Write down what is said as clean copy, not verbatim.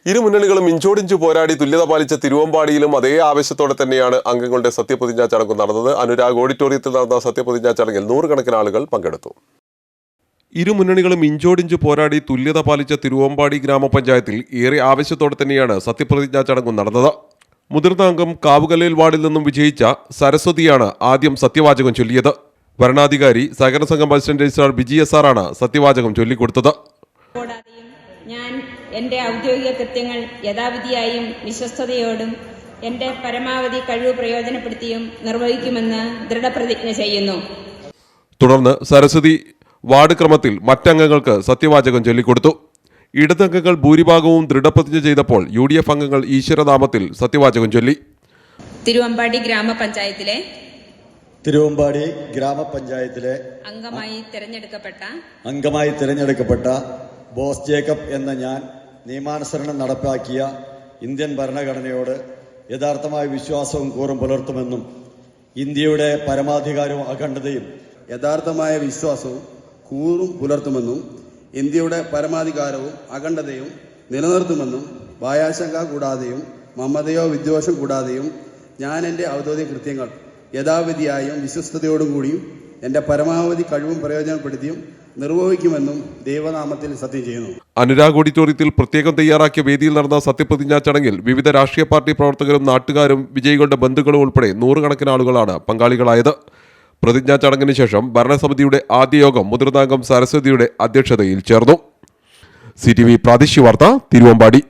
ഇരു മുന്നണികളും ഇഞ്ചോടിഞ്ചു പോരാടി തുല്യത പാലിച്ച തിരുവമ്പാടിയിലും അതേ ആവേശത്തോടെ തന്നെയാണ് അംഗങ്ങളുടെ സത്യപ്രതിജ്ഞാ ചടങ്ങ് നടന്നത്. അനുരാഗ് ഓഡിറ്റോറിയത്തിൽ നടന്ന സത്യപ്രതിജ്ഞാ ചടങ്ങിൽ 100 കണക്കിന് ആളുകൾ പങ്കെടുത്തു. ഇരു മുന്നണികളും ഇഞ്ചോടിഞ്ചു പോരാടി തുല്യത പാലിച്ച തിരുവമ്പാടി ഗ്രാമപഞ്ചായത്തിൽ ഏറെ ആവേശത്തോടെ തന്നെയാണ് സത്യപ്രതിജ്ഞാ ചടങ്ങ് നടന്നത്. മുതിർന്ന അംഗം കാവുകല്ലേൽ വാർഡിൽ നിന്നും വിജയിച്ച സരസ്വതിയാണ് ആദ്യം സത്യവാചകം ചൊല്ലിയത്. ഭരണാധികാരി സഹകരണ സംഘം അസിസ്റ്റന്റ് രജിസ്ട്രാർ ബിജി എസ് ആറാണ് സത്യവാചകം ചൊല്ലിക്കൊടുത്തത്. ഞാൻ എൻ്റെ ഔദ്യോഗിക കൃത്യങ്ങൾ യഥാവിധിയായും വിശ്വസ്തയോടും എൻ്റെ പരമാവധി കഴിവ് പ്രയോജനപ്പെടുത്തിയും നിർവഹിക്കുമെന്ന് ദൃഢപ്രതിജ്ഞ ചെയ്യുന്നു. തുടർന്ന് സരസ്വതി വാർഡ് ക്രമത്തിൽ മറ്റംഗങ്ങൾക്ക് സത്യവാചകം ചൊല്ലിക്കൊടുത്തു. ഇടതംഗങ്ങൾ ഭൂരിഭാഗവും ദൃഢപ്രതിജ്ഞ ചെയ്തപ്പോൾ UDF അംഗങ്ങൾ ഈശ്വരനാമത്തിൽ സത്യവാചകം ചൊല്ലി. തിരുവമ്പാടി ഗ്രാമപഞ്ചായത്തിലെ അംഗമായി തിരഞ്ഞെടുക്കപ്പെട്ട ബോസ് ജേക്കബ് എന്ന ഞാൻ നിയമാനുസരണം നടപ്പാക്കിയ ഇന്ത്യൻ ഭരണഘടനയോട് യഥാർത്ഥമായ വിശ്വാസവും കൂറും പുലർത്തുമെന്നും ഇന്ത്യയുടെ പരമാധികാരവും അഖണ്ഡതയും യഥാർത്ഥമായ വിശ്വാസവും കൂറും പുലർത്തുമെന്നും ഇന്ത്യയുടെ പരമാധികാരവും അഖണ്ഡതയും നിലനിർത്തുമെന്നും ഭയാശങ്ക കൂടാതെയും മമതയോ വിദ്വേഷം കൂടാതെയും ഞാൻ എൻ്റെ ഔദ്യോഗിക കൃത്യങ്ങൾ യഥാവിധിയായും വിശ്വസ്തയോടും കൂടിയും എൻ്റെ പരമാവധി കഴിവും പ്രയോജനപ്പെടുത്തിയും നിർവഹിക്കുമെന്നും ദൈവനാമത്തിൽ സത്യം ചെയ്യുന്നു. അനുരാഗ് ഓഡിറ്റോറിയത്തിൽ പ്രത്യേകം തയ്യാറാക്കിയ വേദിയിൽ നടന്ന സത്യപ്രതിജ്ഞാ ചടങ്ങിൽ വിവിധ രാഷ്ട്രീയ പാർട്ടി പ്രവർത്തകരും നാട്ടുകാരും വിജയികളുടെ ബന്ധുക്കളും ഉൾപ്പെടെ 100 കണക്കിന് ആളുകളാണ് പങ്കാളികളായത്. പ്രതിജ്ഞാ ചടങ്ങിന് ശേഷം ഭരണസമിതിയുടെ ആദ്യ യോഗം മുതിർന്ന അംഗം സരസ്വതിയുടെ അധ്യക്ഷതയിൽ ചേർന്നു. CTV പ്രാദേശിക വാർത്ത, തിരുവമ്പാടി.